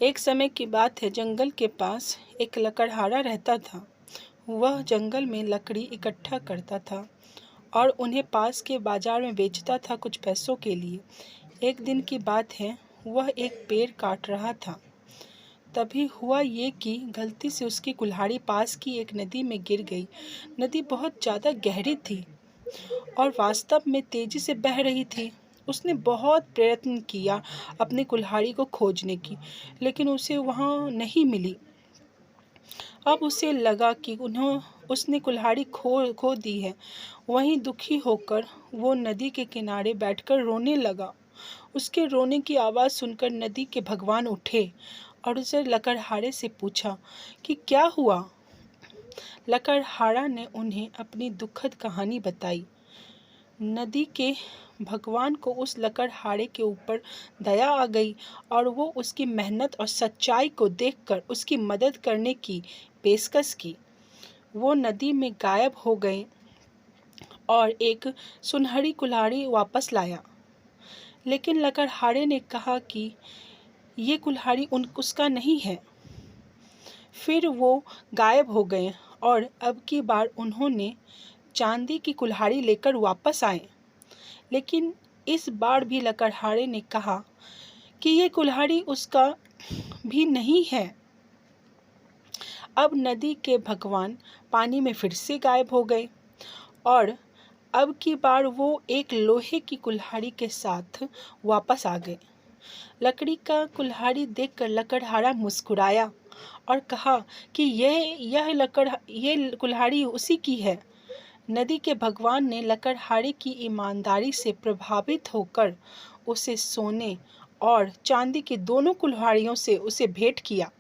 एक समय की बात है, जंगल के पास एक लकड़हारा रहता था। वह जंगल में लकड़ी इकट्ठा करता था और उन्हें पास के बाजार में बेचता था कुछ पैसों के लिए। एक दिन की बात है, वह एक पेड़ काट रहा था। तभी हुआ ये कि गलती से उसकी कुल्हाड़ी पास की एक नदी में गिर गई। नदी बहुत ज़्यादा गहरी थी और वास्तव में तेजी से बह रही थी। उसने बहुत प्रयत्न किया अपनी कुल्हाड़ी को खोजने की, लेकिन उसे वहाँ नहीं मिली। अब उसे लगा कि उसने कुल्हाड़ी खो दी है। वहीं दुखी होकर वो नदी के किनारे बैठकर रोने लगा। उसके रोने की आवाज़ सुनकर नदी के भगवान उठे और उसे लकड़हारे से पूछा कि क्या हुआ। लकड़हारा ने उन्हें अपनी दुखद कहानी बताई। नदी के भगवान को उस लकड़हारे के ऊपर दया आ गई और वो उसकी मेहनत और सच्चाई को देखकर उसकी मदद करने की पेशकश की। वो नदी में गायब हो गए और एक सुनहरी कुल्हाड़ी वापस लाया। लेकिन लकड़हारे ने कहा कि ये कुल्हाड़ी उसका नहीं है। फिर वो गायब हो गए और अब की बार उन्होंने चांदी की कुल्हाड़ी लेकर वापस आए। लेकिन इस बार भी लकड़हारे ने कहा कि ये कुल्हाड़ी उसका भी नहीं है। अब नदी के भगवान पानी में फिर से गायब हो गए और अब की बार वो एक लोहे की कुल्हाड़ी के साथ वापस आ गए। लकड़ी का कुल्हाड़ी देखकर लकड़हारा मुस्कुराया और कहा कि ये कुल्हाड़ी उसी की है। नदी के भगवान ने लकड़हारे की ईमानदारी से प्रभावित होकर उसे सोने और चांदी की दोनों कुल्हाड़ियों से उसे भेंट किया।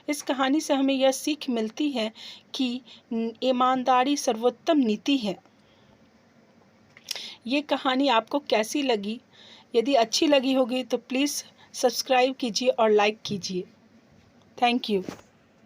इस कहानी से हमें यह सीख मिलती है कि ईमानदारी सर्वोत्तम नीति है। ये कहानी आपको कैसी लगी? यदि अच्छी लगी होगी तो प्लीज़ सब्सक्राइब कीजिए और लाइक कीजिए। Thank you.